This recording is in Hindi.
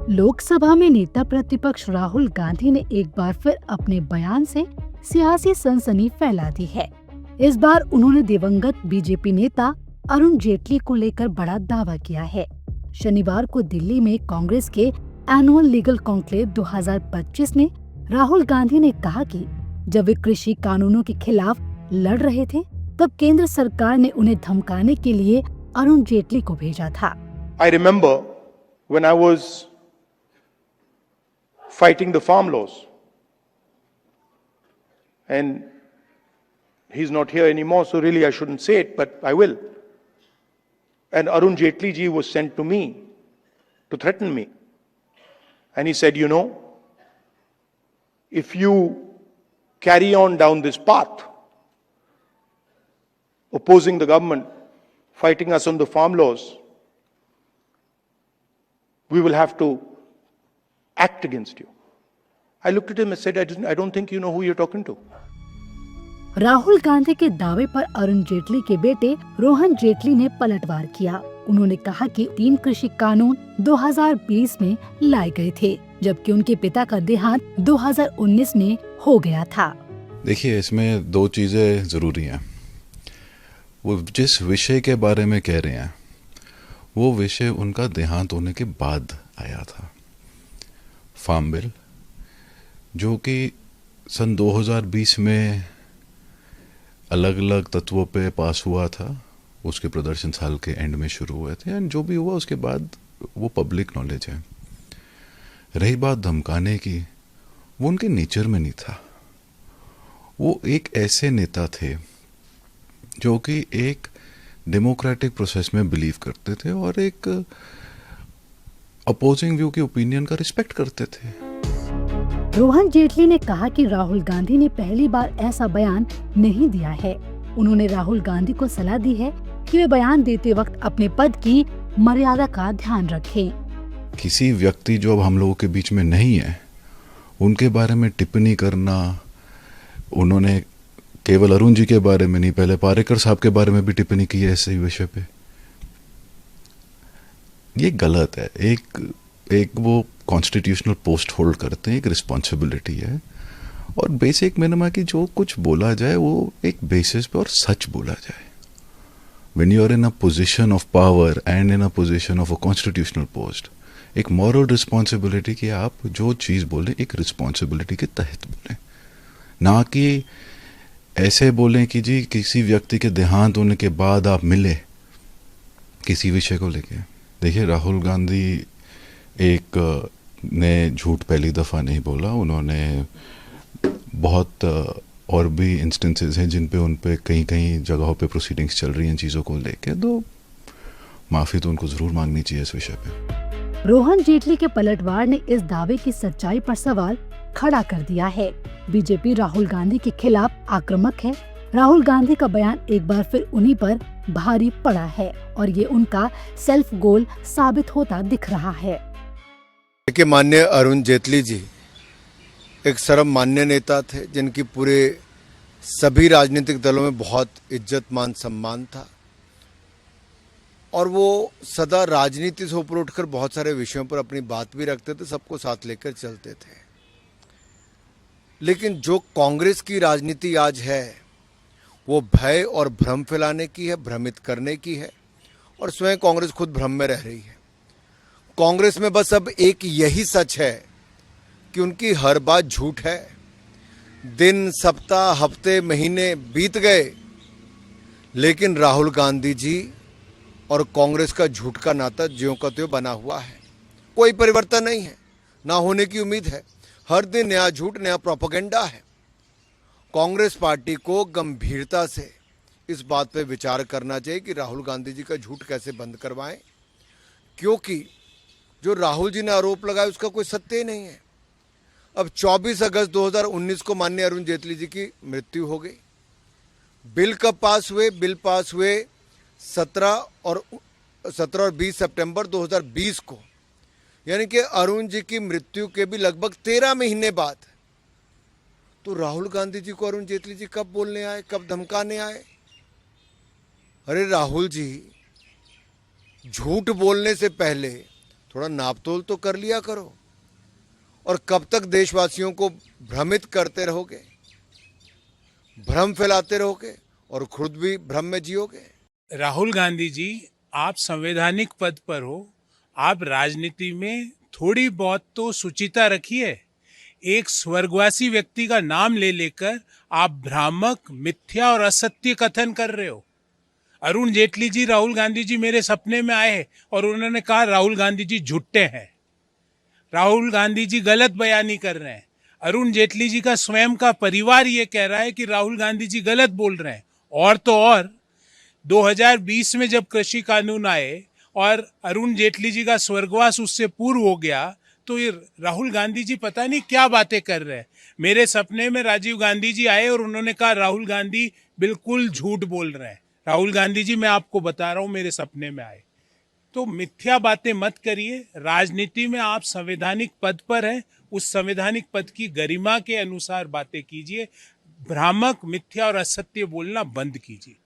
लोकसभा में नेता प्रतिपक्ष राहुल गांधी ने एक बार फिर अपने बयान से सियासी सनसनी फैला दी है। इस बार उन्होंने दिवंगत बीजेपी नेता अरुण जेटली को लेकर बड़ा दावा किया है। शनिवार को दिल्ली में कांग्रेस के एनुअल लीगल कॉन्क्लेव 2025 में राहुल गांधी ने कहा कि जब वे कृषि कानूनों के खिलाफ लड़ रहे थे, तब केंद्र सरकार ने उन्हें धमकाने के लिए अरुण जेटली को भेजा था। I remember when I was fighting the farm laws, and he's not here anymore, so really I shouldn't say it, but I will. And Arun Jaitley ji was sent to me to threaten me. And he said, you know, if you carry on down this path, opposing the government, fighting us on the farm laws, we will have to act against you. I looked at him and said, I don't think you know who you're talking to. Rahul Gandhi के दावे पर अरुण जेटली के बेटे रोहन जेटली ने पलटवार किया। उन्होंने कहा कि 3 कृषि कानून 2020 में लाए गए थे, जबकि उनके पिता का देहांत 2019 में हो गया था। देखिए, इसमें 2 चीजें जरूरी हैं। वो जिस विषय के बारे में कह रहे हैं, वो विषय उनका देहांत होने के बाद आया था। फार्म बिल, जो कि सन 2020 में अलग अलग तत्वों पे पास हुआ था, उसके प्रदर्शन साल के एंड में शुरू हुए थे, एंड जो भी हुआ उसके बाद वो पब्लिक नॉलेज है। रही बात धमकाने की, वो उनके नेचर में नहीं था। वो एक ऐसे नेता थे जो कि एक डेमोक्रेटिक प्रोसेस में बिलीव करते थे और एक अपोजिंग व्यू की ओपिनियन का रिस्पेक्ट करते थे। रोहन जेटली ने कहा कि राहुल गांधी ने पहली बार ऐसा बयान नहीं दिया है। उन्होंने राहुल गांधी को सलाह दी है कि वे बयान देते वक्त अपने पद की मर्यादा का ध्यान रखें। किसी व्यक्ति जो अब हम लोगों के बीच में नहीं है, उनके बारे में टिप्पणी करना, उन्होंने केवल अरुण जी के बारे में नहीं, पहले पारेकर साहब के बारे में भी टिप्पणी की है ऐसे ही विषय पे, ये गलत है। एक वो कॉन्स्टिट्यूशनल पोस्ट होल्ड करते हैं, एक रिस्पॉन्सिबिलिटी है, और बेसिक मिनिमम कि जो कुछ बोला जाए वो एक बेसिस पे और सच बोला जाए। When you are in a position of power and in a position of a constitutional post, एक मॉरल रिस्पॉन्सिबिलिटी कि आप जो चीज़ बोलें एक रिस्पॉन्सिबिलिटी के तहत बोलें, ना कि ऐसे बोलें कि जी किसी व्यक्ति के देहांत होने के बाद आप मिले किसी विषय को लेके। देखिए, राहुल गांधी ने झूठ पहली दफ़ा नहीं बोला, उन्होंने बहुत और भी इंस्टेंसेस हैं जिन पे उन पे कहीं कहीं जगहों पे प्रोसीडिंग्स चल रही हैं चीज़ों को लेके, तो माफ़ी तो उनको ज़रूर मांगनी चाहिए इस विषय पे। रोहन जेटली के पलटवार ने इस दावे की सच्चाई पर सवाल खड़ा कर दिया है। बीजेपी राहुल गांधी के खिलाफ आक्रामक है। राहुल गांधी का बयान एक बार फिर उन्हीं पर भारी पड़ा है और ये उनका सेल्फ गोल साबित होता दिख रहा है। देखिए, माननीय अरुण जेटली जी एक सर्वमान्य नेता थे, जिनकी पूरे सभी राजनीतिक दलों में बहुत इज्जत मान सम्मान था, और वो सदा राजनीति से ऊपर उठकर बहुत सारे विषयों पर अपनी बात भी रखते थे, सबको साथ लेकर चलते थे। लेकिन जो कांग्रेस की राजनीति आज है, वो भय और भ्रम फैलाने की है, भ्रमित करने की है, और स्वयं कांग्रेस खुद भ्रम में रह रही है। कांग्रेस में बस अब एक यही सच है कि उनकी हर बात झूठ है। दिन, सप्ताह, हफ्ते, महीने बीत गए, लेकिन राहुल गांधी जी और कांग्रेस का झूठ का नाता ज्यों का त्यों बना हुआ है। कोई परिवर्तन नहीं है, ना होने की उम्मीद है। हर दिन नया झूठ, नया प्रोपेगेंडा है। कांग्रेस पार्टी को गंभीरता से इस बात पर विचार करना चाहिए कि राहुल गांधी जी का झूठ कैसे बंद करवाएं, क्योंकि जो राहुल जी ने आरोप लगाया उसका कोई सत्य ही नहीं है। अब 24 अगस्त 2019 को माननीय अरुण जेटली जी की मृत्यु हो गई। बिल कब पास हुए? बिल पास हुए 17 और 20 सितंबर 2020 को, यानी कि अरुण जी की मृत्यु के भी लगभग 13 महीने बाद। तो राहुल गांधी जी को अरुण जेटली जी कब बोलने आए, कब धमकाने आए? अरे राहुल जी, झूठ बोलने से पहले थोड़ा नापतोल तो कर लिया करो। और कब तक देशवासियों को भ्रमित करते रहोगे, भ्रम फैलाते रहोगे और खुद भी भ्रम में जियोगे? राहुल गांधी जी, आप संवैधानिक पद पर हो, आप राजनीति में थोड़ी बहुत तो शुचिता रखिए। एक स्वर्गवासी व्यक्ति का नाम ले लेकर आप भ्रामक, मिथ्या और असत्य कथन कर रहे हो। अरुण जेटली जी, राहुल गांधी जी मेरे सपने में आए और उन्होंने कहा राहुल गांधी जी झूठे हैं, राहुल गांधी जी गलत बयानी कर रहे हैं। अरुण जेटली जी का स्वयं का परिवार ये कह रहा है कि राहुल गांधी जी गलत बोल रहे हैं। और तो और 2020 में जब कृषि कानून आए और अरुण जेटली जी का स्वर्गवास उससे पूर्व हो गया, तो ये राहुल गांधी जी पता नहीं क्या बातें कर रहे हैं। मेरे सपने में राजीव गांधी जी आए और उन्होंने कहा राहुल गांधी बिल्कुल झूठ बोल रहे हैं। राहुल गांधी जी, मैं आपको बता रहा हूं, मेरे सपने में आए। तो मिथ्या बातें मत करिए। राजनीति में आप संवैधानिक पद पर हैं, उस संवैधानिक पद की गरिमा के अनुसार बातें कीजिए। भ्रामक, मिथ्या और असत्य बोलना बंद कीजिए।